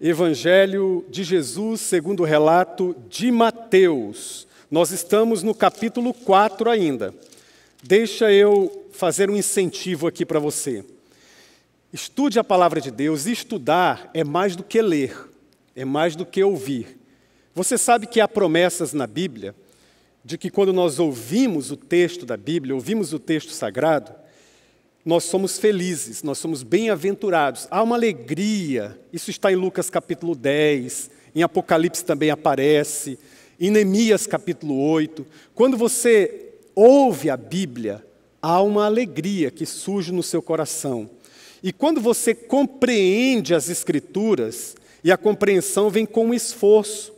Evangelho de Jesus segundo o relato de Mateus. Nós estamos no capítulo 4 ainda. Deixa eu fazer um incentivo aqui para você. Estude a palavra de Deus. E estudar é mais do que ler, é mais do que ouvir. Você sabe que há promessas na Bíblia de que quando nós ouvimos o texto da Bíblia, ouvimos o texto sagrado, nós somos felizes, nós somos bem-aventurados. Há uma alegria, isso está em Lucas capítulo 10, em Apocalipse também aparece, em Neemias capítulo 8. Quando você ouve a Bíblia, há uma alegria que surge no seu coração. E quando você compreende as Escrituras, e a compreensão vem com um esforço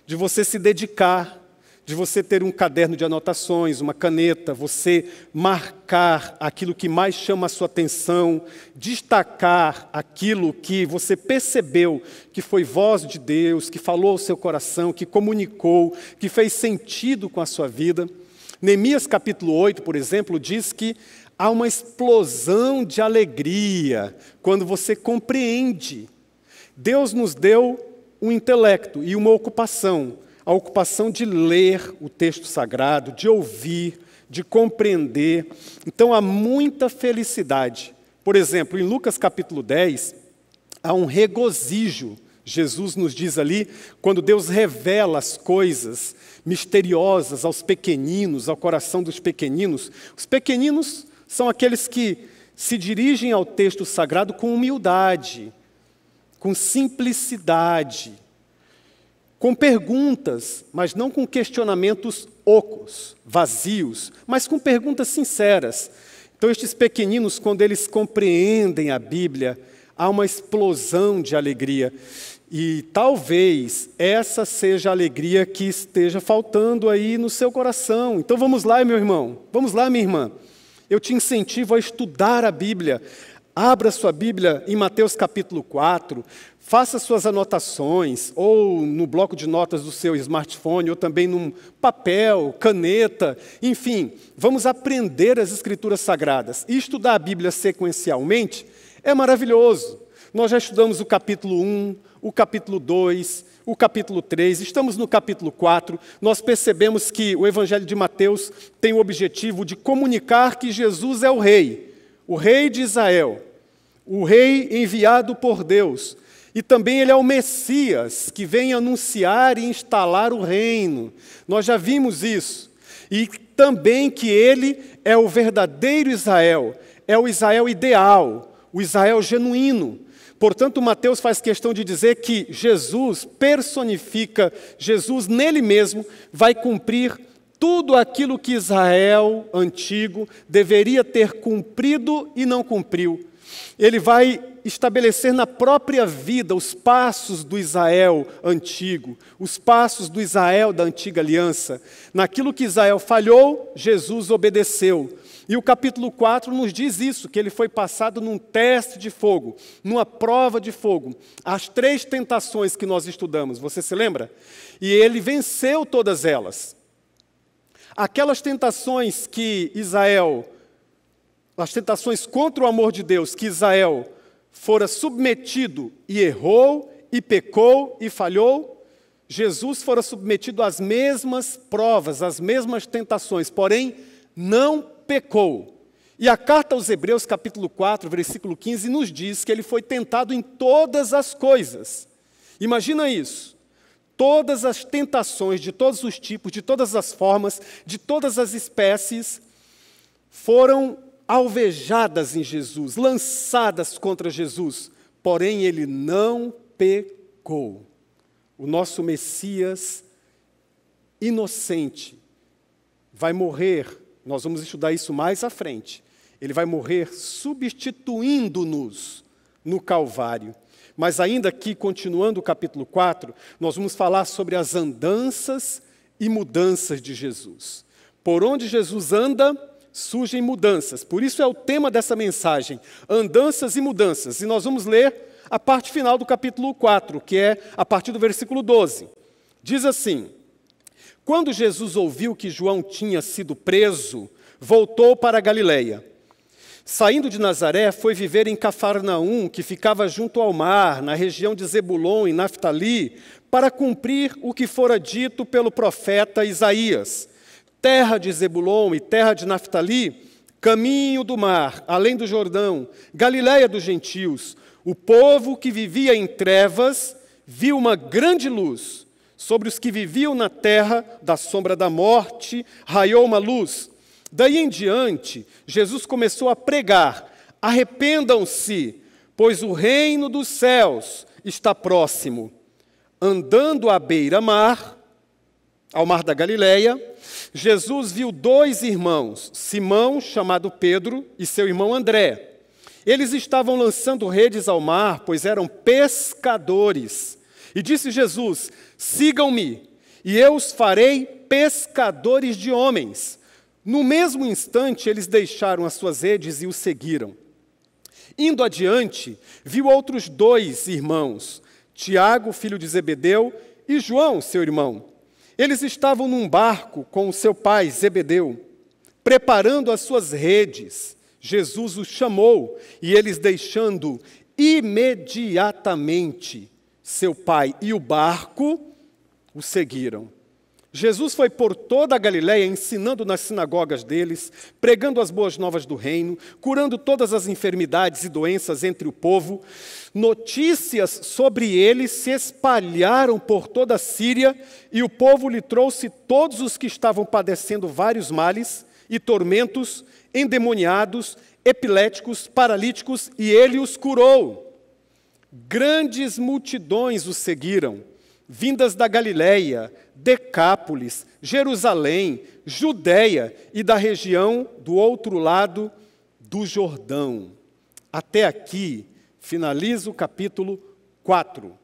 de você se dedicar, de você ter um caderno de anotações, uma caneta, você marcar aquilo que mais chama a sua atenção, destacar aquilo que você percebeu que foi voz de Deus, que falou ao seu coração, que comunicou, que fez sentido com a sua vida. Neemias capítulo 8, por exemplo, diz que há uma explosão de alegria quando você compreende. Deus nos deu um intelecto e uma ocupação, a ocupação de ler o texto sagrado, de ouvir, de compreender. Então, há muita felicidade. Por exemplo, em Lucas capítulo 10, há um regozijo. Jesus nos diz ali, quando Deus revela as coisas misteriosas aos pequeninos, ao coração dos pequeninos. Os pequeninos são aqueles que se dirigem ao texto sagrado com humildade, com simplicidade, com perguntas, mas não com questionamentos ocos, vazios, mas com perguntas sinceras. Então, estes pequeninos, quando eles compreendem a Bíblia, há uma explosão de alegria. E talvez essa seja a alegria que esteja faltando aí no seu coração. Então, vamos lá, meu irmão, vamos lá, minha irmã. Eu te incentivo a estudar a Bíblia. Abra sua Bíblia em Mateus capítulo 4, faça suas anotações, ou no bloco de notas do seu smartphone, ou também num papel, caneta, enfim, vamos aprender as Escrituras Sagradas. E estudar a Bíblia sequencialmente é maravilhoso. Nós já estudamos o capítulo 1, o capítulo 2, o capítulo 3, estamos no capítulo 4, nós percebemos que o Evangelho de Mateus tem o objetivo de comunicar que Jesus é o Rei de Israel, o Rei enviado por Deus. E também ele é o Messias, que vem anunciar e instalar o reino. Nós já vimos isso. E também que ele é o verdadeiro Israel, é o Israel ideal, o Israel genuíno. Portanto, Mateus faz questão de dizer que Jesus personifica, Jesus nele mesmo vai cumprir tudo aquilo que Israel antigo deveria ter cumprido e não cumpriu. Ele vai estabelecer na própria vida os passos do Israel antigo, os passos do Israel da antiga aliança. Naquilo que Israel falhou, Jesus obedeceu. E o capítulo 4 nos diz isso, que ele foi passado num teste de fogo, numa prova de fogo. As 3 tentações que nós estudamos, você se lembra? E ele venceu todas elas. Aquelas tentações que Israel, as tentações contra o amor de Deus, que Israel fora submetido e errou, e pecou, e falhou, Jesus fora submetido às mesmas provas, às mesmas tentações, porém não pecou. E a carta aos Hebreus, capítulo 4, versículo 15, nos diz que ele foi tentado em todas as coisas. Imagina isso. Todas as tentações, de todos os tipos, de todas as formas, de todas as espécies, foram alvejadas em Jesus, lançadas contra Jesus, porém ele não pecou. O nosso Messias inocente vai morrer, nós vamos estudar isso mais à frente, ele vai morrer substituindo-nos no Calvário. Mas ainda aqui, continuando o capítulo 4, nós vamos falar sobre as andanças e mudanças de Jesus. Por onde Jesus anda, surgem mudanças. Por isso é o tema dessa mensagem, andanças e mudanças. E nós vamos ler a parte final do capítulo 4, que é a partir do versículo 12. Diz assim: quando Jesus ouviu que João tinha sido preso, voltou para a Galileia. Saindo de Nazaré, foi viver em Cafarnaum, que ficava junto ao mar, na região de Zebulon e Naftali, para cumprir o que fora dito pelo profeta Isaías. Terra de Zebulon e terra de Naftali, caminho do mar, além do Jordão, Galiléia dos gentios. O povo que vivia em trevas viu uma grande luz. Sobre os que viviam na terra da sombra da morte, raiou uma luz. Daí em diante, Jesus começou a pregar: arrependam-se, pois o reino dos céus está próximo. Andando à beira-mar, ao mar da Galileia, Jesus viu 2 irmãos, Simão, chamado Pedro, e seu irmão André. Eles estavam lançando redes ao mar, pois eram pescadores. E disse Jesus: sigam-me, e eu os farei pescadores de homens. No mesmo instante, eles deixaram as suas redes e o seguiram. Indo adiante, viu outros 2 irmãos, Tiago, filho de Zebedeu, e João, seu irmão. Eles estavam num barco com o seu pai, Zebedeu, preparando as suas redes. Jesus os chamou, e eles, deixando imediatamente seu pai e o barco, o seguiram. Jesus foi por toda a Galiléia, ensinando nas sinagogas deles, pregando as boas novas do reino, curando todas as enfermidades e doenças entre o povo. Notícias sobre ele se espalharam por toda a Síria, e o povo lhe trouxe todos os que estavam padecendo vários males e tormentos, endemoniados, epiléticos, paralíticos, e ele os curou. Grandes multidões o seguiram, vindas da Galiléia, Decápolis, Jerusalém, Judéia e da região do outro lado do Jordão. Até aqui, finaliza o capítulo 4.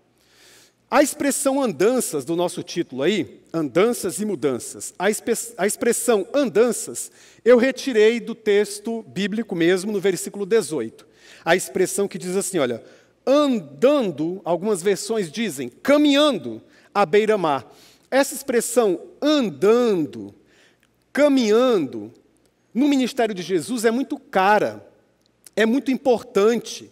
A expressão andanças do nosso título aí, andanças e mudanças, a expressão andanças, eu retirei do texto bíblico mesmo, no versículo 18. A expressão que diz assim, olha, andando, algumas versões dizem, caminhando à beira-mar. Essa expressão andando, caminhando, no ministério de Jesus é muito cara, é muito importante,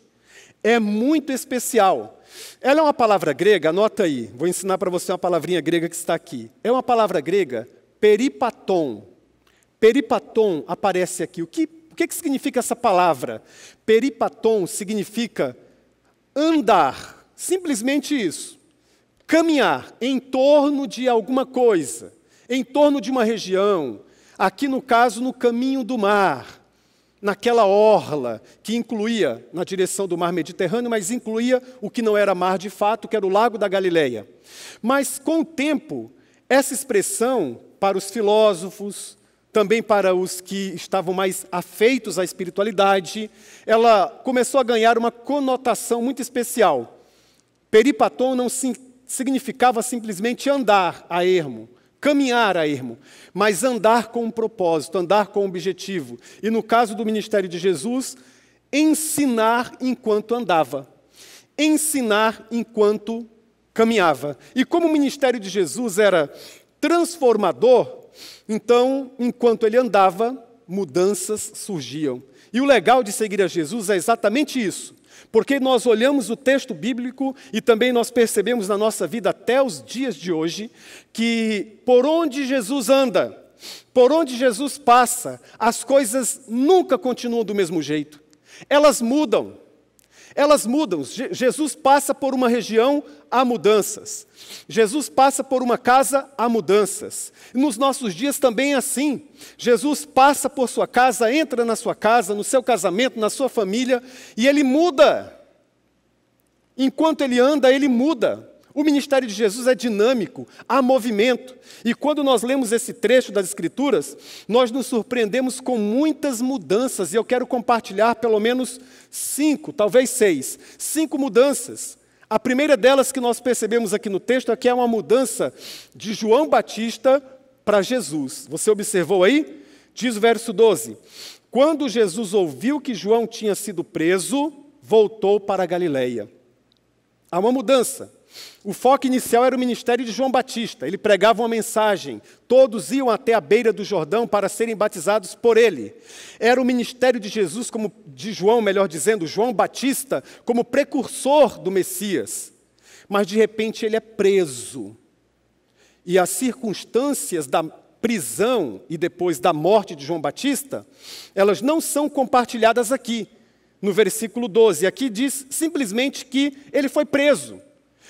é muito especial. Ela é uma palavra grega, anota aí, vou ensinar para você uma palavrinha grega que está aqui. É uma palavra grega, peripaton. Peripaton aparece aqui. O que significa essa palavra? Peripaton significa andar, simplesmente isso. Caminhar em torno de alguma coisa, em torno de uma região, aqui no caso no caminho do mar, naquela orla que incluía, na direção do mar Mediterrâneo, mas incluía o que não era mar de fato, que era o lago da Galileia. Mas com o tempo, essa expressão para os filósofos, também para os que estavam mais afeitos à espiritualidade, ela começou a ganhar uma conotação muito especial. Peripaton não significava simplesmente andar a ermo, caminhar a ermo, mas andar com um propósito, andar com um objetivo. E no caso do ministério de Jesus, ensinar enquanto andava, ensinar enquanto caminhava. E como o ministério de Jesus era transformador, então, enquanto ele andava, mudanças surgiam. E o legal de seguir a Jesus é exatamente isso. Porque nós olhamos o texto bíblico e também nós percebemos na nossa vida até os dias de hoje que por onde Jesus anda, por onde Jesus passa, as coisas nunca continuam do mesmo jeito. Elas mudam. Elas mudam. Jesus passa por uma região, há mudanças. Jesus passa por uma casa, há mudanças. Nos nossos dias também é assim. Jesus passa por sua casa, entra na sua casa, no seu casamento, na sua família, e ele muda. Enquanto ele anda, ele muda. O ministério de Jesus é dinâmico, há movimento. E quando nós lemos esse trecho das Escrituras, nós nos surpreendemos com muitas mudanças. E eu quero compartilhar pelo menos 5, talvez 6. 5 mudanças. A primeira delas que nós percebemos aqui no texto é que é uma mudança de João Batista para Jesus. Você observou aí? Diz o verso 12. Quando Jesus ouviu que João tinha sido preso, voltou para a Galileia. Há uma mudança. O foco inicial era o ministério de João Batista. Ele pregava uma mensagem. Todos iam até a beira do Jordão para serem batizados por ele. Era o ministério de Jesus, de João, melhor dizendo, João Batista, como precursor do Messias. Mas, de repente, ele é preso. E as circunstâncias da prisão e depois da morte de João Batista, elas não são compartilhadas aqui, no versículo 12. Aqui diz simplesmente que ele foi preso.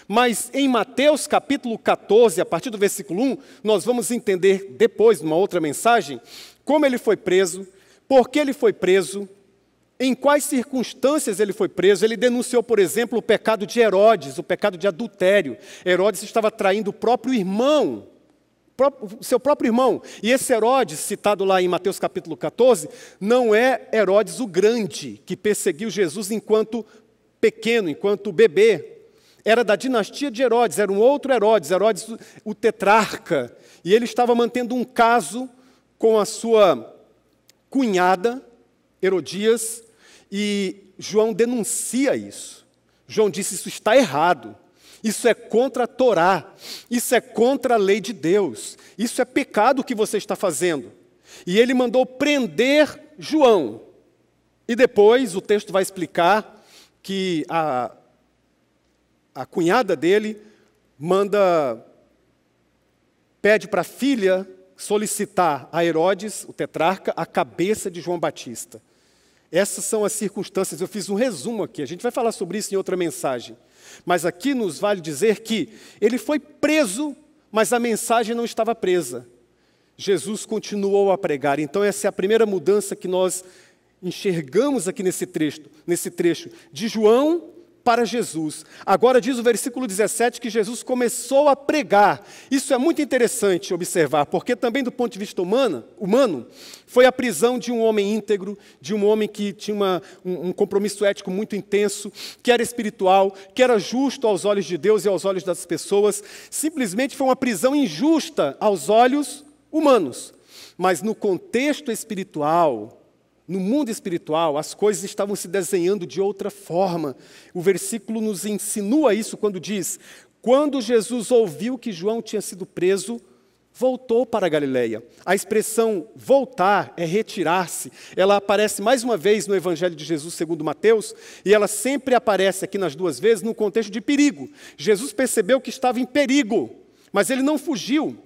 Mas em Mateus capítulo 14, a partir do versículo 1, nós vamos entender depois, numa outra mensagem, como ele foi preso, por que ele foi preso, em quais circunstâncias ele foi preso. Ele denunciou, por exemplo, o pecado de Herodes, o pecado de adultério. Herodes estava traindo o próprio irmão, seu próprio irmão. E esse Herodes, citado lá em Mateus capítulo 14, não é Herodes o Grande, que perseguiu Jesus enquanto pequeno, enquanto bebê. Era da dinastia de Herodes, era um outro Herodes, Herodes o tetrarca. E ele estava mantendo um caso com a sua cunhada, Herodias, e João denuncia isso. João disse: isso está errado, isso é contra a Torá, isso é contra a lei de Deus, isso é pecado o que você está fazendo. E ele mandou prender João. E depois o texto vai explicar que a cunhada dele pede para a filha solicitar a Herodes, o tetrarca, a cabeça de João Batista. Essas são as circunstâncias. Eu fiz um resumo aqui, a gente vai falar sobre isso em outra mensagem. Mas aqui nos vale dizer que ele foi preso, mas a mensagem não estava presa. Jesus continuou a pregar. Então essa é a primeira mudança que nós enxergamos aqui nesse trecho de João para Jesus. Agora diz o versículo 17 que Jesus começou a pregar. Isso é muito interessante observar, porque também do ponto de vista humano, foi a prisão de um homem íntegro, de um homem que tinha um compromisso ético muito intenso, que era espiritual, que era justo aos olhos de Deus e aos olhos das pessoas. Simplesmente foi uma prisão injusta aos olhos humanos. Mas no contexto espiritual, no mundo espiritual, as coisas estavam se desenhando de outra forma. O versículo nos insinua isso quando diz: quando Jesus ouviu que João tinha sido preso, voltou para a Galileia. A expressão voltar é retirar-se. Ela aparece mais uma vez no Evangelho de Jesus segundo Mateus, e ela sempre aparece aqui nas duas vezes no contexto de perigo. Jesus percebeu que estava em perigo, mas ele não fugiu.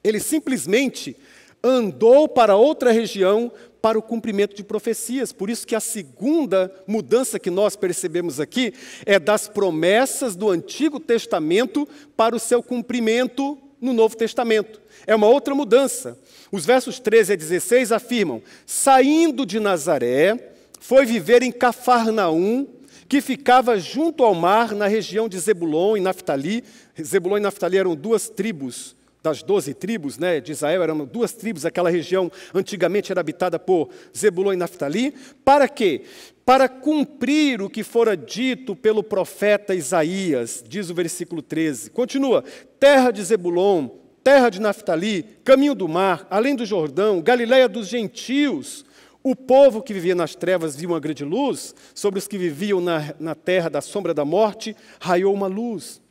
Ele simplesmente andou para outra região para o cumprimento de profecias. Por isso que a segunda mudança que nós percebemos aqui é das promessas do Antigo Testamento para o seu cumprimento no Novo Testamento. É uma outra mudança. Os versos 13 a 16 afirmam: saindo de Nazaré, foi viver em Cafarnaum, que ficava junto ao mar, na região de Zebulon e Naftali. Zebulon e Naftali eram duas tribos, das 12 tribos, de Israel, eram duas tribos. Aquela região antigamente era habitada por Zebulon e Naftali. Para quê? Para cumprir o que fora dito pelo profeta Isaías, diz o versículo 13. Continua: terra de Zebulon, terra de Naftali, caminho do mar, além do Jordão, Galileia dos gentios. O povo que vivia nas trevas viu uma grande luz, sobre os que viviam na terra da sombra da morte, raiou uma luz.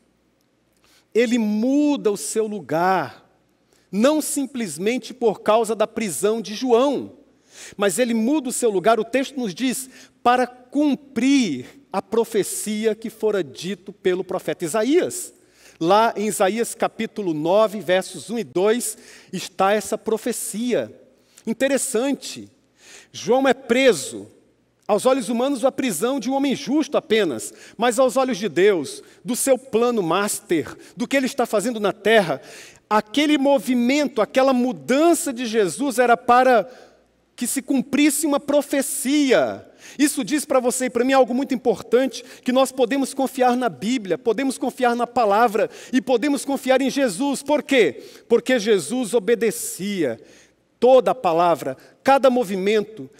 Ele muda o seu lugar, não simplesmente por causa da prisão de João, mas ele muda o seu lugar, o texto nos diz, para cumprir a profecia que fora dito pelo profeta Isaías. Lá em Isaías capítulo 9, versos 1 e 2, está essa profecia. Interessante, João é preso. Aos olhos humanos, a prisão de um homem justo apenas, mas aos olhos de Deus, do seu plano master, do que ele está fazendo na terra, aquele movimento, aquela mudança de Jesus era para que se cumprisse uma profecia. Isso diz para você e para mim algo muito importante, que nós podemos confiar na Bíblia, podemos confiar na palavra e podemos confiar em Jesus. Por quê? Porque Jesus obedecia toda a palavra, cada movimento,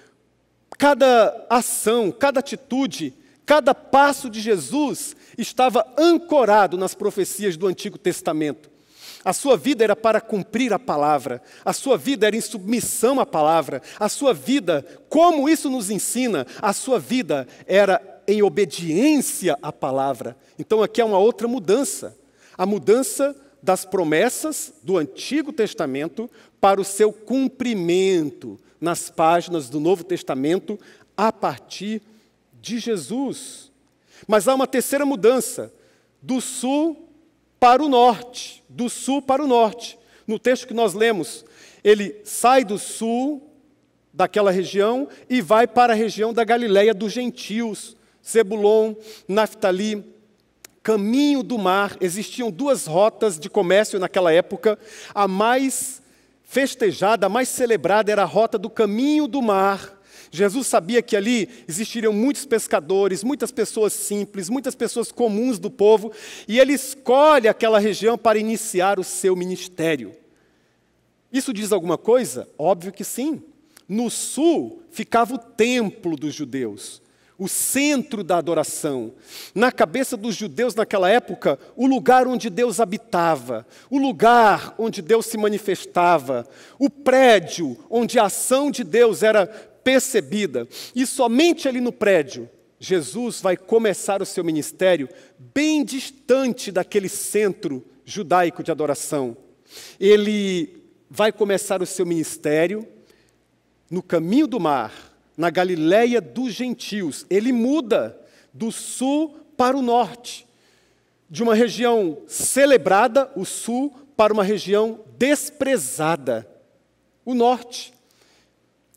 cada ação, cada atitude, cada passo de Jesus estava ancorado nas profecias do Antigo Testamento. A sua vida era para cumprir a palavra. A sua vida era em submissão à palavra. A sua vida, como isso nos ensina, a sua vida era em obediência à palavra. Então aqui há uma outra mudança. A mudança das promessas do Antigo Testamento para o seu cumprimento nas páginas do Novo Testamento a partir de Jesus. Mas há uma terceira mudança, do sul para o norte, do sul para o norte. No texto que nós lemos, ele sai do sul daquela região e vai para a região da Galileia dos gentios, Zebulon, Naftali, caminho do mar. Existiam duas rotas de comércio naquela época. A mais festejada, a mais celebrada era a rota do caminho do mar. Jesus sabia que ali existiriam muitos pescadores, muitas pessoas simples, muitas pessoas comuns do povo, e ele escolhe aquela região para iniciar o seu ministério. Isso diz alguma coisa? Óbvio que sim. No sul ficava o templo dos judeus, o centro da adoração. Na cabeça dos judeus naquela época, o lugar onde Deus habitava, o lugar onde Deus se manifestava, o prédio onde a ação de Deus era percebida. E somente ali no prédio, Jesus vai começar o seu ministério bem distante daquele centro judaico de adoração. Ele vai começar o seu ministério no caminho do mar, na Galileia dos gentios. Ele muda do sul para o norte, de uma região celebrada, o sul, para uma região desprezada, o norte.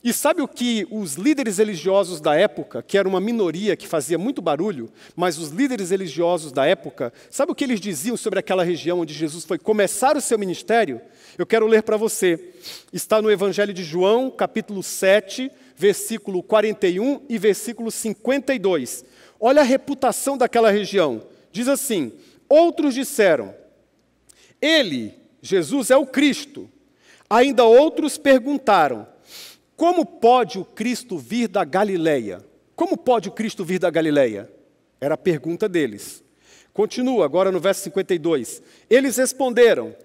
E sabe o que os líderes religiosos da época, que era uma minoria que fazia muito barulho, mas os líderes religiosos da época, sabe o que eles diziam sobre aquela região onde Jesus foi começar o seu ministério? Eu quero ler para você. Está no Evangelho de João, capítulo 7, versículo 41 e versículo 52. Olha a reputação daquela região. Diz assim: outros disseram, ele, Jesus, é o Cristo. Ainda outros perguntaram, como pode o Cristo vir da Galileia? Como pode o Cristo vir da Galileia? Era a pergunta deles. Continua agora no verso 52. Eles responderam,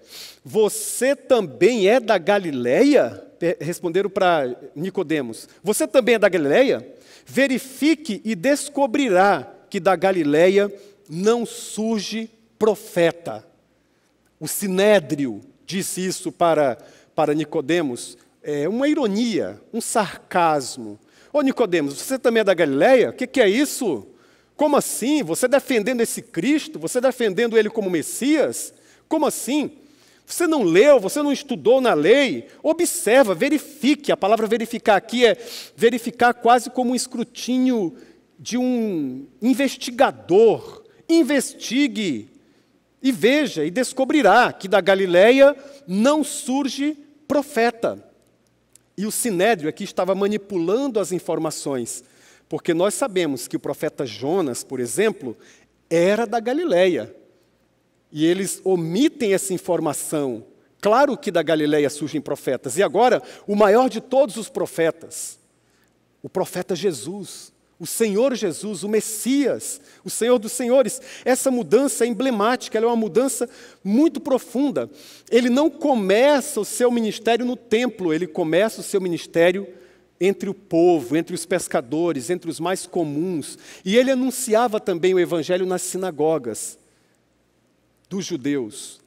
você também é da Galileia? Responderam para Nicodemos, você também é da Galileia? Verifique e descobrirá que da Galileia não surge profeta. O Sinédrio disse isso para Nicodemos. É uma ironia, um sarcasmo. Ô Nicodemos, você também é da Galileia? O que é isso? Como assim? Você defendendo esse Cristo? Você defendendo ele como Messias? Como assim? Você não leu, você não estudou na lei? Observa, verifique. A palavra verificar aqui é verificar quase como um escrutínio de um investigador. Investigue e veja e descobrirá que da Galileia não surge profeta. E o Sinédrio aqui estava manipulando as informações, porque nós sabemos que o profeta Jonas, por exemplo, era da Galileia. E eles omitem essa informação. Claro que da Galileia surgem profetas. E agora, o maior de todos os profetas, o profeta Jesus, o Senhor Jesus, o Messias, o Senhor dos Senhores. Essa mudança é emblemática, ela é uma mudança muito profunda. Ele não começa o seu ministério no templo, ele começa o seu ministério entre o povo, entre os pescadores, entre os mais comuns. E ele anunciava também o evangelho nas sinagogas dos judeus.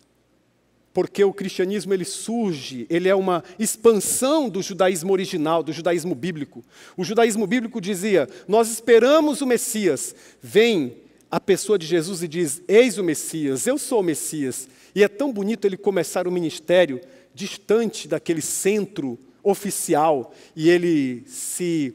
Porque o cristianismo ele surge, ele é uma expansão do judaísmo original, do judaísmo bíblico. O judaísmo bíblico dizia, nós esperamos o Messias. Vem a pessoa de Jesus e diz, eis o Messias, eu sou o Messias. E é tão bonito ele começar o ministério distante daquele centro oficial, e ele se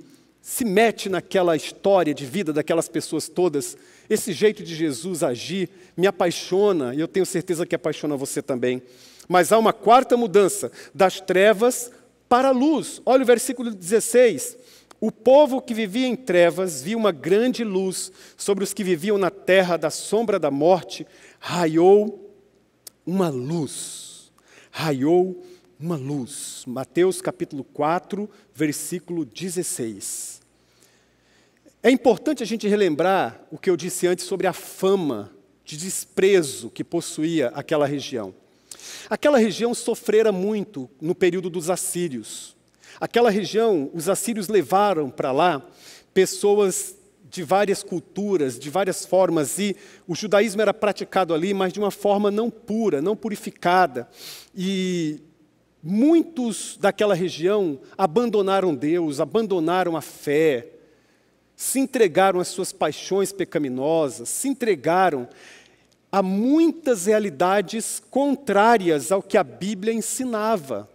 mete naquela história de vida daquelas pessoas todas. Esse jeito de Jesus agir me apaixona, e eu tenho certeza que apaixona você também. Mas há uma quarta mudança, das trevas para a luz. Olha o versículo 16. O povo que vivia em trevas viu uma grande luz, sobre os que viviam na terra da sombra da morte, raiou uma luz. Raiou uma luz. Mateus capítulo 4, versículo 16. É importante a gente relembrar o que eu disse antes sobre a fama de desprezo que possuía aquela região. Aquela região sofrera muito no período dos assírios. Aquela região, os assírios levaram para lá pessoas de várias culturas, de várias formas, e o judaísmo era praticado ali, mas de uma forma não pura, não purificada. E muitos daquela região abandonaram Deus, abandonaram a fé, se entregaram às suas paixões pecaminosas, se entregaram a muitas realidades contrárias ao que a Bíblia ensinava.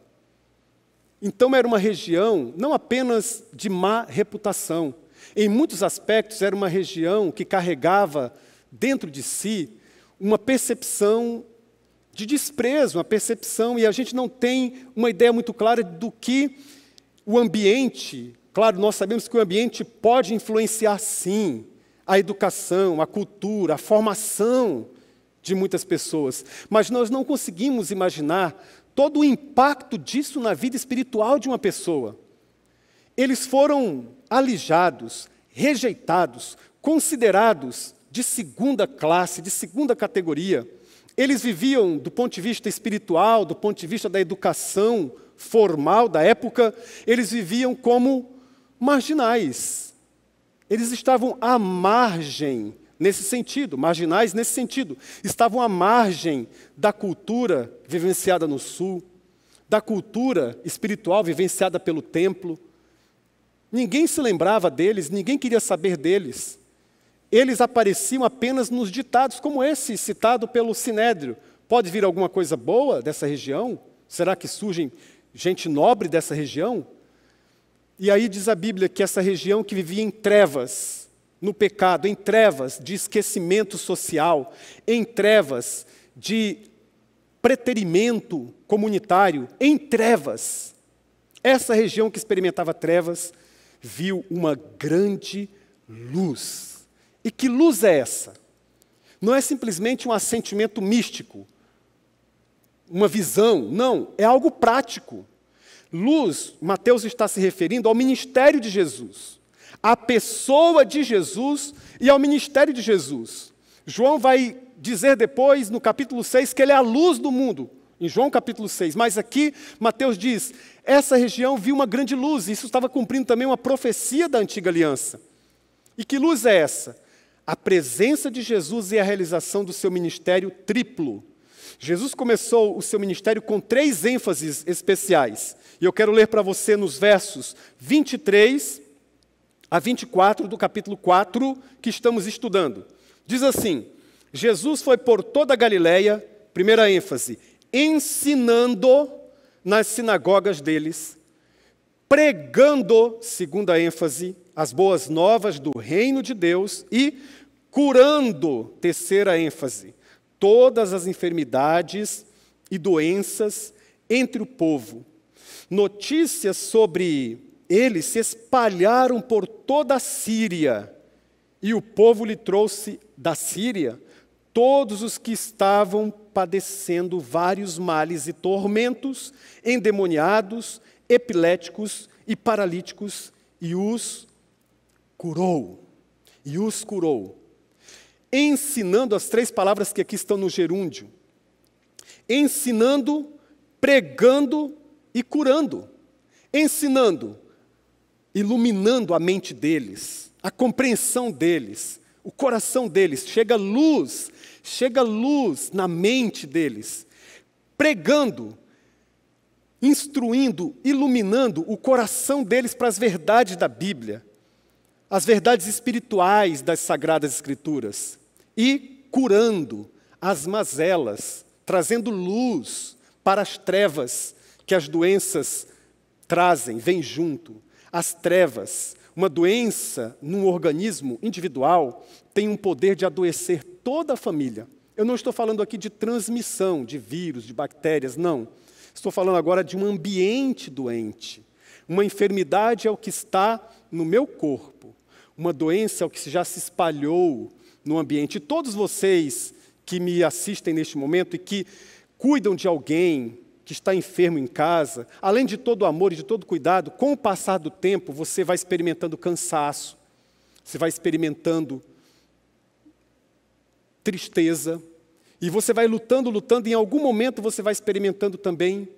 Então era uma região não apenas de má reputação. Em muitos aspectos era uma região que carregava dentro de si uma percepção de desprezo, uma percepção, e a gente não tem uma ideia muito clara do que o ambiente, claro, nós sabemos que o ambiente pode influenciar sim a educação, a cultura, a formação de muitas pessoas, mas nós não conseguimos imaginar todo o impacto disso na vida espiritual de uma pessoa. Eles foram alijados, rejeitados, considerados de segunda classe, de segunda categoria. Eles viviam, do ponto de vista espiritual, do ponto de vista da educação formal da época, eles viviam como marginais. Eles estavam à margem, nesse sentido, marginais nesse sentido. Estavam à margem da cultura vivenciada no Sul, da cultura espiritual vivenciada pelo templo. Ninguém se lembrava deles, ninguém queria saber deles. Eles apareciam apenas nos ditados como esse, citado pelo Sinédrio. Pode vir alguma coisa boa dessa região? Será que surge gente nobre dessa região? E aí diz a Bíblia que essa região que vivia em trevas, no pecado, em trevas de esquecimento social, em trevas de preterimento comunitário, em trevas. Essa região que experimentava trevas viu uma grande luz. E que luz é essa? Não é simplesmente um assentimento místico, uma visão, não, é algo prático. Luz, Mateus está se referindo ao ministério de Jesus, à pessoa de Jesus e ao ministério de Jesus. João vai dizer depois, no capítulo 6, que ele é a luz do mundo, em João capítulo 6. Mas aqui, Mateus diz, essa região viu uma grande luz, e isso estava cumprindo também uma profecia da antiga aliança. E que luz é essa? A presença de Jesus e a realização do seu ministério triplo. Jesus começou o seu ministério com 3 ênfases especiais. E eu quero ler para você nos versos 23 a 24 do capítulo 4 que estamos estudando. Diz assim, Jesus foi por toda a Galileia, primeira ênfase, ensinando nas sinagogas deles, pregando, segunda ênfase, as boas novas do reino de Deus e curando, terceira ênfase, todas as enfermidades e doenças entre o povo. Notícias sobre ele se espalharam por toda a Síria, e o povo lhe trouxe da Síria todos os que estavam padecendo vários males e tormentos, endemoniados, epiléticos e paralíticos, e os curou. E os curou. Ensinando as 3 palavras que aqui estão no gerúndio. Ensinando, pregando e curando. Ensinando, iluminando a mente deles, a compreensão deles, o coração deles. Chega luz na mente deles. Pregando, instruindo, iluminando o coração deles para as verdades da Bíblia, as verdades espirituais das Sagradas Escrituras, e curando as mazelas, trazendo luz para as trevas que as doenças trazem, vêm junto. As trevas, uma doença num organismo individual, tem um poder de adoecer toda a família. Eu não estou falando aqui de transmissão de vírus, de bactérias, não. Estou falando agora de um ambiente doente. Uma enfermidade é o que está no meu corpo. Uma doença é o que já se espalhou no ambiente. E todos vocês que me assistem neste momento e que cuidam de alguém que está enfermo em casa, além de todo o amor e de todo o cuidado, com o passar do tempo, você vai experimentando cansaço, você vai experimentando tristeza, E você vai lutando, e em algum momento você vai experimentando também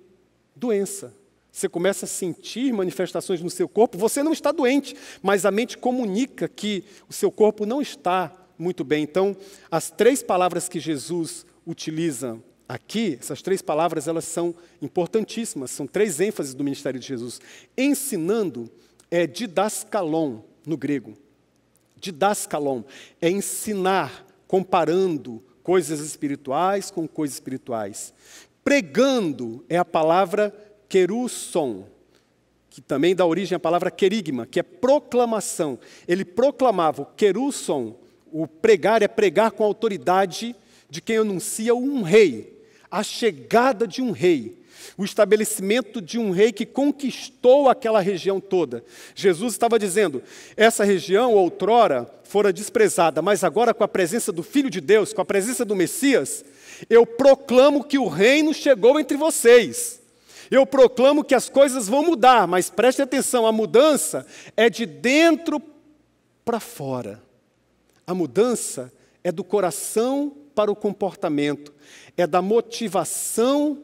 doença. Você começa a sentir manifestações no seu corpo. Você não está doente, mas a mente comunica que o seu corpo não está muito bem. Então, as 3 palavras que Jesus utiliza aqui, essas 3 palavras, elas são importantíssimas. São 3 ênfases do ministério de Jesus. Ensinando é didaskalon no grego. Didaskalon é ensinar, comparando coisas espirituais com coisas espirituais. Pregando é a palavra querusson, que também dá origem à palavra querigma, que é proclamação. Ele proclamava o querusson, o pregar é pregar com a autoridade de quem anuncia um rei, a chegada de um rei, o estabelecimento de um rei que conquistou aquela região toda. Jesus estava dizendo, essa região outrora fora desprezada, mas agora com a presença do Filho de Deus, com a presença do Messias, eu proclamo que o reino chegou entre vocês. Eu proclamo que as coisas vão mudar, mas preste atenção, a mudança é de dentro para fora. A mudança é do coração para o comportamento, é da motivação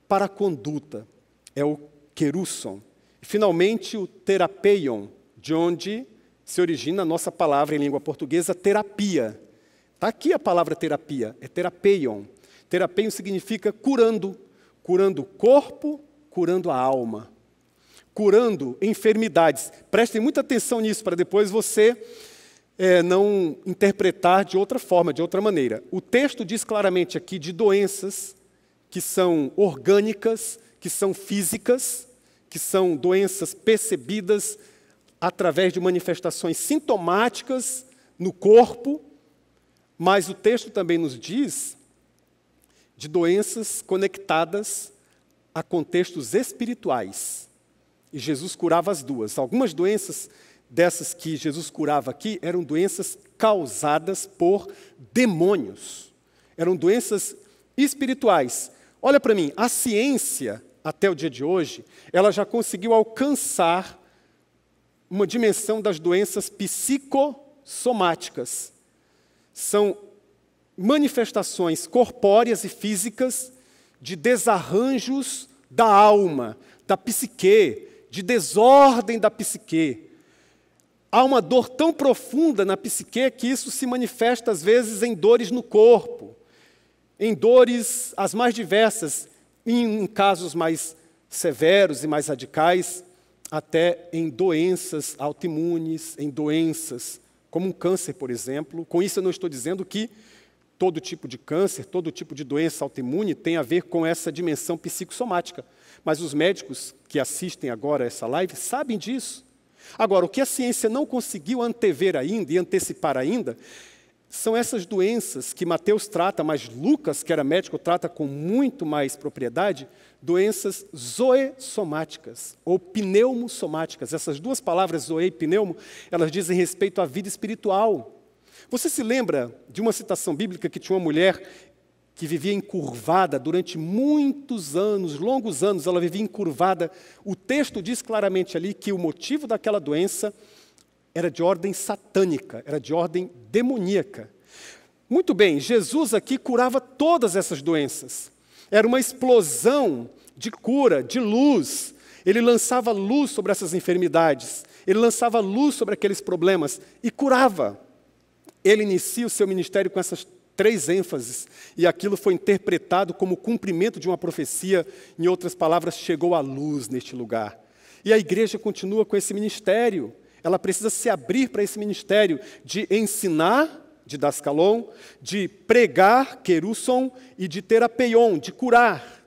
para a conduta. É o querusson. E, finalmente, o terapeion, de onde se origina a nossa palavra em língua portuguesa, terapia. Está aqui a palavra terapia, é terapeion. Terapeion significa curando. Curando o corpo, curando a alma. Curando enfermidades. Prestem muita atenção nisso, para depois você não interpretar de outra forma, de outra maneira. O texto diz claramente aqui de doenças que são orgânicas, que são físicas, que são doenças percebidas através de manifestações sintomáticas no corpo, mas o texto também nos diz de doenças conectadas a contextos espirituais. E Jesus curava as duas. Algumas doenças dessas que Jesus curava aqui eram doenças causadas por demônios. Eram doenças espirituais. Olha para mim, a ciência, até o dia de hoje, ela já conseguiu alcançar uma dimensão das doenças psicossomáticas. São manifestações corpóreas e físicas de desarranjos da alma, da psique, de desordem da psique. Há uma dor tão profunda na psique que isso se manifesta, às vezes, em dores no corpo, em dores as mais diversas, em casos mais severos e mais radicais, até em doenças autoimunes, em doenças como um câncer, por exemplo. Com isso eu não estou dizendo que todo tipo de câncer, todo tipo de doença autoimune tem a ver com essa dimensão psicossomática. Mas os médicos que assistem agora a essa live sabem disso. Agora, o que a ciência não conseguiu antever ainda e antecipar ainda são essas doenças que Mateus trata, mas Lucas, que era médico, trata com muito mais propriedade, doenças zoessomáticas ou pneumossomáticas. Essas duas palavras, zoe e pneumo, elas dizem respeito à vida espiritual. Você se lembra de uma citação bíblica que tinha uma mulher que vivia encurvada durante muitos anos, longos anos, ela vivia encurvada. O texto diz claramente ali que o motivo daquela doença era de ordem satânica, era de ordem demoníaca. Muito bem, Jesus aqui curava todas essas doenças. Era uma explosão de cura, de luz. Ele lançava luz sobre essas enfermidades, ele lançava luz sobre aqueles problemas e curava. Ele inicia o seu ministério com essas 3 ênfases, e aquilo foi interpretado como cumprimento de uma profecia. Em outras palavras, chegou a luz neste lugar. E a igreja continua com esse ministério. Ela precisa se abrir para esse ministério de ensinar, de daskalon, de pregar, querusson, e de terapeion, de curar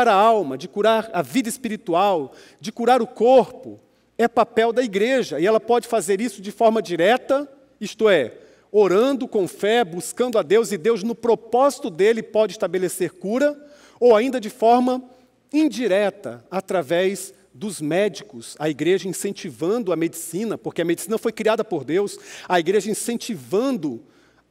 a alma, de curar a vida espiritual, de curar o corpo. É papel da igreja, e ela pode fazer isso de forma direta, isto é, orando com fé, buscando a Deus, e Deus, no propósito dele, pode estabelecer cura, ou ainda de forma indireta, através dos médicos, a igreja incentivando a medicina, porque a medicina foi criada por Deus, a igreja incentivando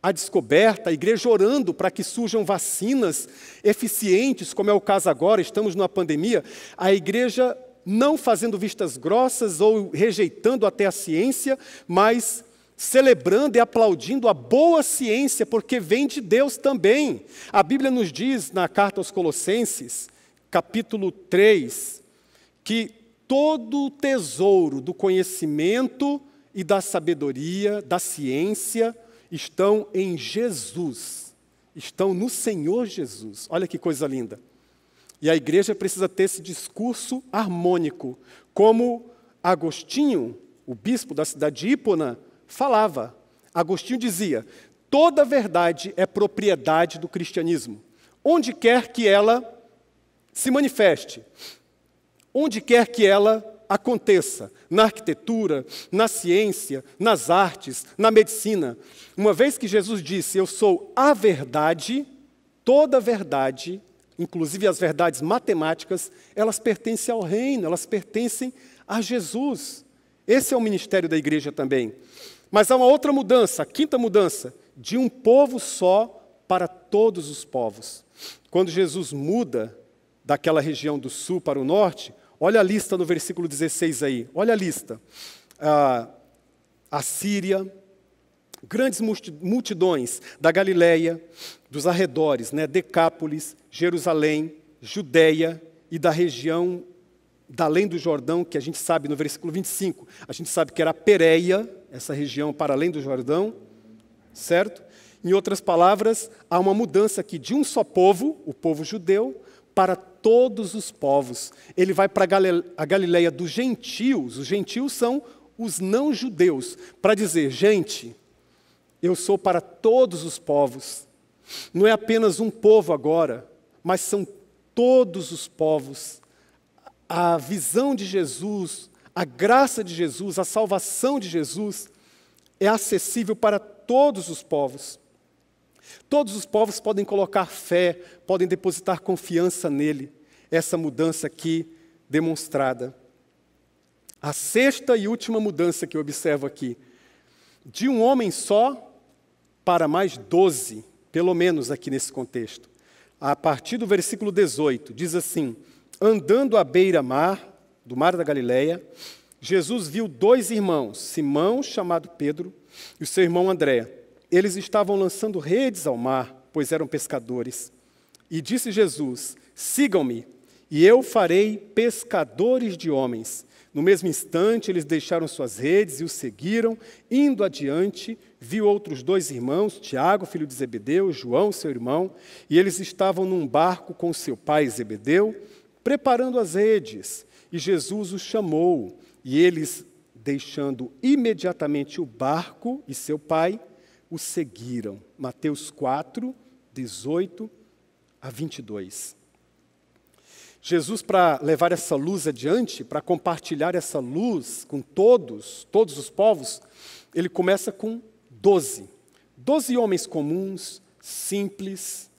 a descoberta, a igreja orando para que surjam vacinas eficientes, como é o caso agora, estamos numa pandemia, a igreja não fazendo vistas grossas ou rejeitando até a ciência, mas celebrando e aplaudindo a boa ciência, porque vem de Deus também. A Bíblia nos diz, na carta aos Colossenses, capítulo 3, que todo o tesouro do conhecimento e da sabedoria, da ciência, estão em Jesus, estão no Senhor Jesus. Olha que coisa linda. E a igreja precisa ter esse discurso harmônico, como Agostinho, o bispo da cidade de Hipona, falava. Agostinho dizia: toda verdade é propriedade do cristianismo, onde quer que ela se manifeste, onde quer que ela aconteça, na arquitetura, na ciência, nas artes, na medicina. Uma vez que Jesus disse: eu sou a verdade, toda verdade, inclusive as verdades matemáticas, elas pertencem ao reino, elas pertencem a Jesus. Esse é o ministério da igreja também. Mas há uma outra mudança, a quinta mudança, de um povo só para todos os povos. Quando Jesus muda daquela região do sul para o norte, olha a lista no versículo 16 aí, olha a lista. A Síria, grandes multidões da Galileia, dos arredores, Decápolis, Jerusalém, Judeia e da região da além do Jordão, que a gente sabe no versículo 25, a gente sabe que era a Pérea, essa região para além do Jordão, certo? Em outras palavras, há uma mudança aqui de um só povo, o povo judeu, para todos os povos. Ele vai para a Galileia dos gentios, os gentios são os não-judeus, para dizer: gente, eu sou para todos os povos. Não é apenas um povo agora, mas são todos os povos. A visão de Jesus, a graça de Jesus, a salvação de Jesus é acessível para todos os povos. Todos os povos podem colocar fé, podem depositar confiança nele. Essa mudança aqui demonstrada. A sexta e última mudança que eu observo aqui: de um homem só para mais 12, pelo menos aqui nesse contexto. A partir do versículo 18, diz assim: andando à beira-mar, do mar da Galileia, Jesus viu 2 irmãos, Simão, chamado Pedro, e o seu irmão André. Eles estavam lançando redes ao mar, pois eram pescadores. E disse Jesus: sigam-me, e eu farei pescadores de homens. No mesmo instante, eles deixaram suas redes e o seguiram. Indo adiante, viu outros 2 irmãos, Tiago, filho de Zebedeu, João, seu irmão, e eles estavam num barco com seu pai Zebedeu, preparando as redes. E Jesus os chamou, e eles, deixando imediatamente o barco e seu pai, o seguiram. Mateus 4, 18 a 22. Jesus, para levar essa luz adiante, para compartilhar essa luz com todos os povos, ele começa com 12. 12 homens comuns, simples.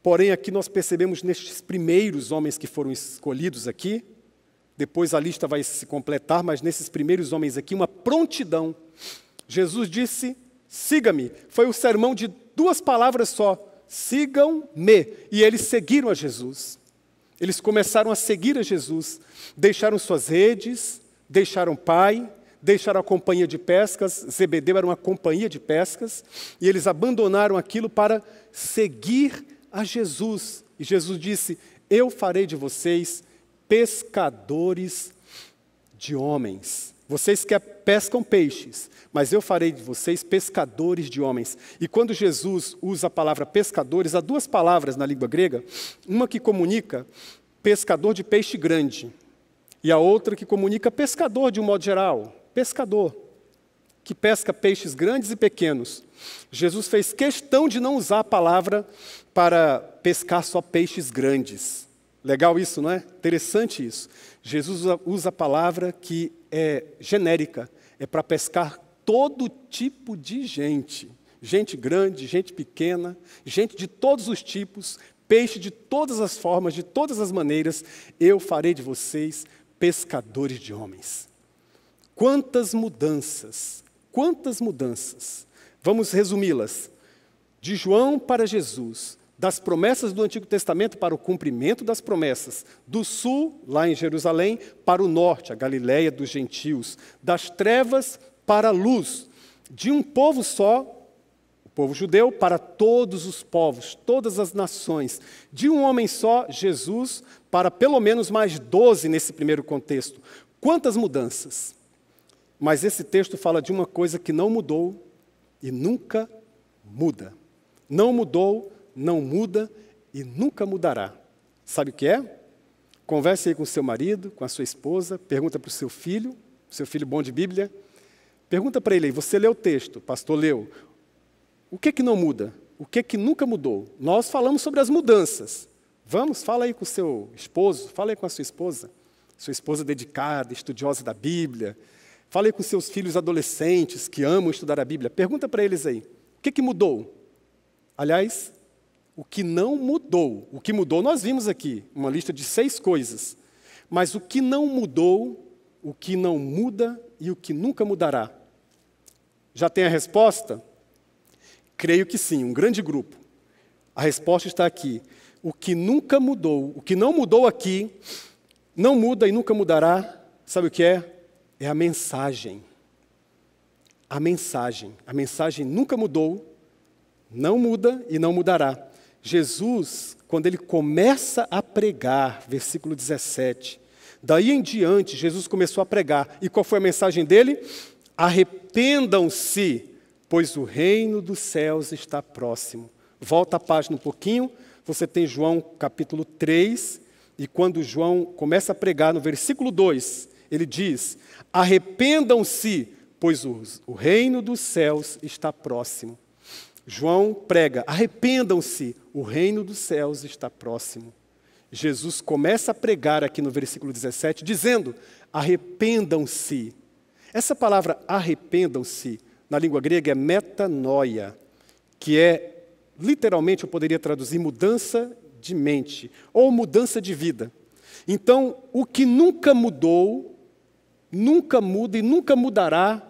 Porém, aqui nós percebemos nestes primeiros homens que foram escolhidos aqui, depois a lista vai se completar, mas nesses primeiros homens aqui, uma prontidão. Jesus disse: siga-me. Foi um sermão de 2 palavras só: sigam-me. E eles seguiram a Jesus. Eles começaram a seguir a Jesus. Deixaram suas redes, deixaram o pai, deixaram a companhia de pescas. Zebedeu era uma companhia de pescas. E eles abandonaram aquilo para seguir a Jesus. E Jesus disse: eu farei de vocês pescadores de homens. Vocês que pescam peixes, mas eu farei de vocês pescadores de homens. E quando Jesus usa a palavra pescadores, há 2 palavras na língua grega, uma que comunica pescador de peixe grande, e a outra que comunica pescador de um modo geral, pescador, que pesca peixes grandes e pequenos. Jesus fez questão de não usar a palavra para pescar só peixes grandes. Legal isso, não é? Interessante isso. Jesus usa a palavra que é genérica, é para pescar todo tipo de gente. Gente grande, gente pequena, gente de todos os tipos, peixe de todas as formas, de todas as maneiras. Eu farei de vocês pescadores de homens. Quantas mudanças, quantas mudanças. Vamos resumi-las. De João para Jesus, das promessas do Antigo Testamento para o cumprimento das promessas, do sul, lá em Jerusalém, para o norte, a Galileia dos gentios, das trevas para a luz, De um povo só, o povo judeu, para todos os povos, todas as nações. De um homem só, Jesus, para pelo menos mais 12 nesse primeiro contexto. Quantas mudanças! Mas esse texto fala de uma coisa que não mudou e nunca muda. Não mudou, não muda e nunca mudará. Sabe o que é? Converse aí com o seu marido, com a sua esposa, pergunta para o seu filho bom de Bíblia, pergunta para ele aí, você leu o texto, pastor leu, o que não muda? O que nunca mudou? Nós falamos sobre as mudanças. Vamos, fala aí com o seu esposo, fala aí com a sua esposa dedicada, estudiosa da Bíblia, fala aí com seus filhos adolescentes que amam estudar a Bíblia, pergunta para eles aí, o que mudou? Aliás, o que não mudou, o que mudou nós vimos aqui, uma lista de 6 coisas, mas o que não mudou, o que não muda e o que nunca mudará. Já tem a resposta? Creio que sim, um grande grupo. A resposta está aqui. O que nunca mudou, o que não mudou aqui, não muda e nunca mudará, sabe o que é? É a mensagem. A mensagem. A mensagem nunca mudou, não muda e não mudará. Jesus, quando ele começa a pregar, versículo 17, daí em diante, Jesus começou a pregar. E qual foi a mensagem dele? Arrependam-se, pois o reino dos céus está próximo. Volta a página um pouquinho, você tem João capítulo 3, e quando João começa a pregar no versículo 2, ele diz, arrependam-se, pois o reino dos céus está próximo. João prega, arrependam-se, o reino dos céus está próximo. Jesus começa a pregar aqui no versículo 17, dizendo, arrependam-se. Essa palavra arrependam-se, na língua grega é metanoia, que é, literalmente eu poderia traduzir mudança de mente, ou mudança de vida. Então, o que nunca mudou, nunca muda e nunca mudará,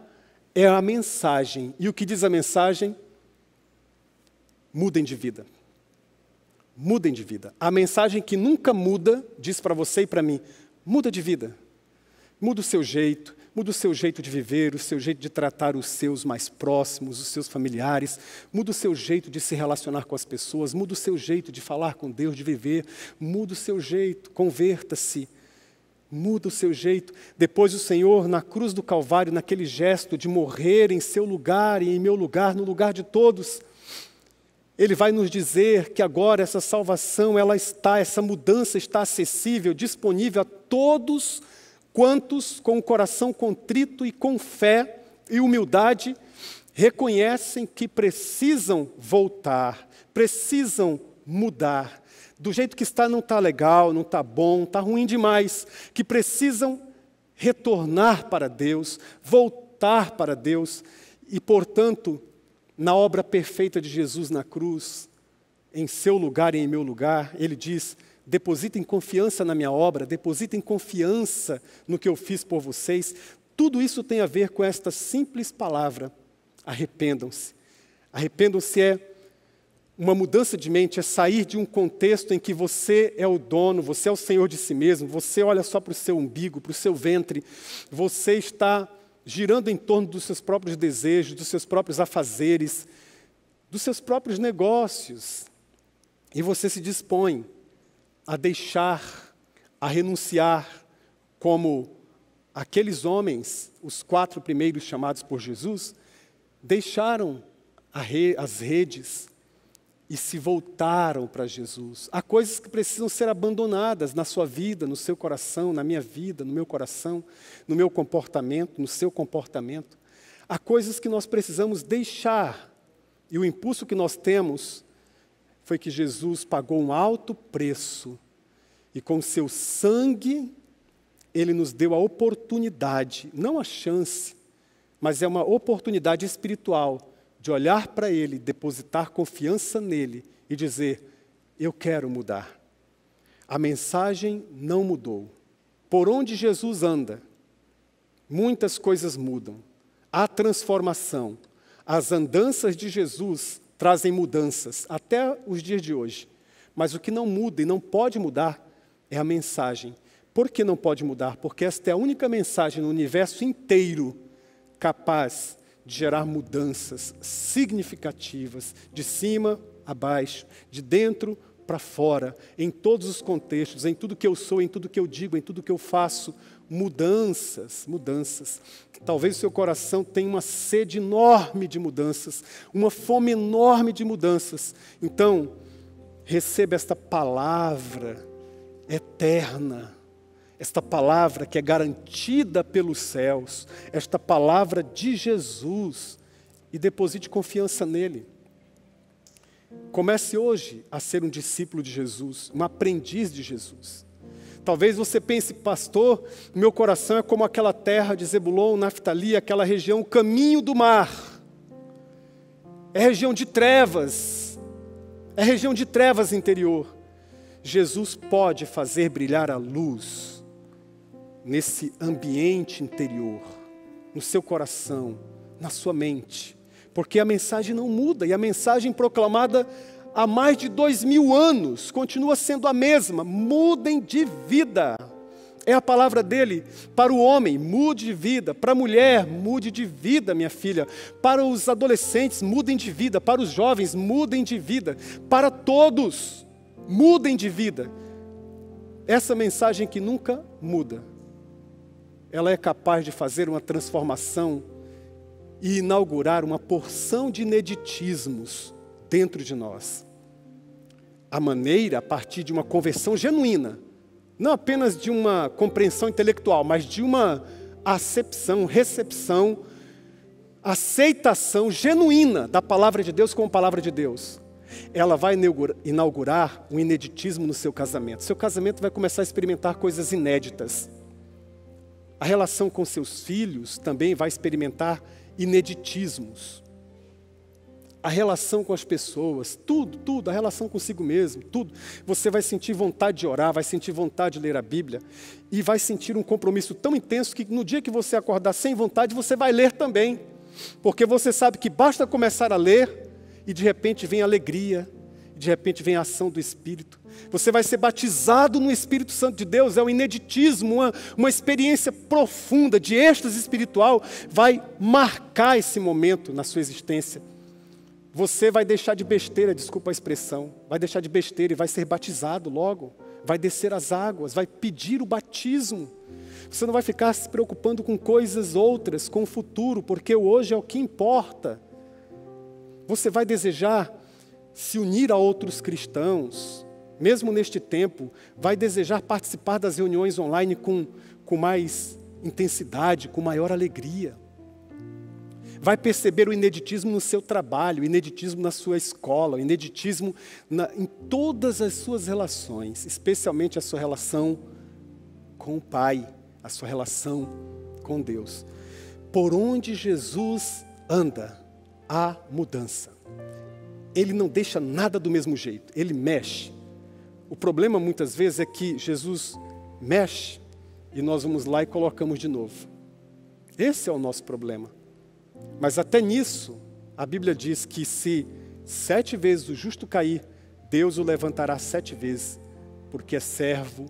é a mensagem. E o que diz a mensagem? Mudem de vida. Mudem de vida. A mensagem que nunca muda, diz para você e para mim, muda de vida. Muda o seu jeito de viver, o seu jeito de tratar os seus mais próximos, os seus familiares, muda o seu jeito de se relacionar com as pessoas, muda o seu jeito de falar com Deus, de viver, muda o seu jeito, converta-se, muda o seu jeito. Depois o Senhor, na cruz do Calvário, naquele gesto de morrer em seu lugar e em meu lugar, no lugar de todos, Ele vai nos dizer que agora essa salvação, essa mudança está acessível, disponível a todos quantos, com o coração contrito e com fé e humildade, reconhecem que precisam voltar, precisam mudar. Do jeito que está não está legal, não está bom, está ruim demais, que precisam retornar para Deus, voltar para Deus e, portanto, na obra perfeita de Jesus na cruz, em seu lugar e em meu lugar, ele diz, depositem confiança na minha obra, depositem confiança no que eu fiz por vocês. Tudo isso tem a ver com esta simples palavra, arrependam-se. Arrependam-se é uma mudança de mente, é sair de um contexto em que você é o dono, você é o senhor de si mesmo, você olha só para o seu umbigo, para o seu ventre, você está girando em torno dos seus próprios desejos, dos seus próprios afazeres, dos seus próprios negócios. E você se dispõe a deixar, a renunciar, como aqueles homens, os 4 primeiros chamados por Jesus, deixaram as redes e se voltaram para Jesus. Há coisas que precisam ser abandonadas na sua vida, no seu coração, na minha vida, no meu coração, no meu comportamento, no seu comportamento. Há coisas que nós precisamos deixar. E o impulso que nós temos foi que Jesus pagou um alto preço e com seu sangue Ele nos deu a oportunidade, não a chance, mas é uma oportunidade espiritual de olhar para Ele, depositar confiança nele e dizer, eu quero mudar. A mensagem não mudou. Por onde Jesus anda, muitas coisas mudam. Há transformação. As andanças de Jesus trazem mudanças, até os dias de hoje. Mas o que não muda e não pode mudar é a mensagem. Por que não pode mudar? Porque esta é a única mensagem no universo inteiro capaz de gerar mudanças significativas, de cima a baixo, de dentro para fora, em todos os contextos, em tudo que eu sou, em tudo que eu digo, em tudo que eu faço. Mudanças, mudanças. Talvez o seu coração tenha uma sede enorme de mudanças, uma fome enorme de mudanças. Então, receba esta palavra eterna, esta palavra que é garantida pelos céus, esta palavra de Jesus, e deposite confiança nele. Comece hoje a ser um discípulo de Jesus, um aprendiz de Jesus. Talvez você pense, pastor, meu coração é como aquela terra de Zebulon, Naftali, aquela região, o caminho do mar. É região de trevas, é região de trevas interior. Jesus pode fazer brilhar a luz nesse ambiente interior, no seu coração, na sua mente. Porque a mensagem não muda, e a mensagem proclamada há mais de 2000 anos continua sendo a mesma: mudem de vida. É a palavra dele para o homem: mude de vida. Para a mulher: mude de vida, minha filha. Para os adolescentes: mudem de vida. Para os jovens: mudem de vida. Para todos: mudem de vida. Essa mensagem que nunca muda, ela é capaz de fazer uma transformação e inaugurar uma porção de ineditismos dentro de nós. A maneira, a partir de uma conversão genuína, não apenas de uma compreensão intelectual, mas de uma acepção, recepção, aceitação genuína da palavra de Deus como palavra de Deus. Ela vai inaugurar um ineditismo no seu casamento. Seu casamento vai começar a experimentar coisas inéditas. A relação com seus filhos também vai experimentar ineditismos. A relação com as pessoas, tudo, a relação consigo mesmo, tudo. Você vai sentir vontade de orar, vai sentir vontade de ler a Bíblia e vai sentir um compromisso tão intenso que no dia que você acordar sem vontade, você vai ler também. Porque você sabe que basta começar a ler e de repente vem a alegria, de repente vem a ação do Espírito. Você vai ser batizado no Espírito Santo de Deus, é um ineditismo, uma experiência profunda de êxtase espiritual, vai marcar esse momento na sua existência. Você vai deixar de besteira, desculpa a expressão, vai deixar de besteira e vai ser batizado logo, vai descer as águas, vai pedir o batismo. Você não vai ficar se preocupando com coisas outras, com o futuro, porque o hoje é o que importa. Você vai desejar se unir a outros cristãos, mesmo neste tempo, vai desejar participar das reuniões online com mais intensidade, com maior alegria. Vai perceber o ineditismo no seu trabalho, o ineditismo na sua escola, o ineditismo em todas as suas relações, especialmente a sua relação com o Pai, a sua relação com Deus. Por onde Jesus anda, há mudança. Ele não deixa nada do mesmo jeito, ele mexe. O problema muitas vezes é que Jesus mexe e nós vamos lá e colocamos de novo. Esse é o nosso problema. Mas até nisso, a Bíblia diz que se 7 vezes o justo cair, Deus o levantará 7 vezes, porque é servo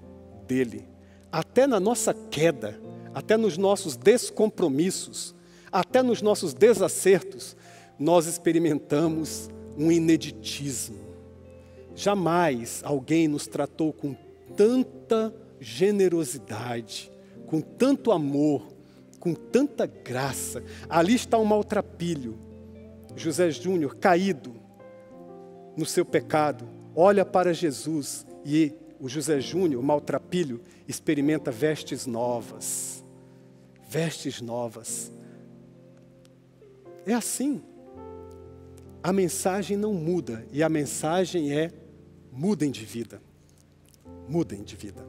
dele. Até na nossa queda, até nos nossos descompromissos, até nos nossos desacertos, nós experimentamos um ineditismo. Jamais alguém nos tratou com tanta generosidade, com tanto amor, com tanta graça. Ali está um maltrapilho. José Júnior, caído no seu pecado, olha para Jesus e o José Júnior, o maltrapilho, experimenta vestes novas. Vestes novas. É assim. A mensagem não muda, e a mensagem é: mudem de vida. Mudem de vida.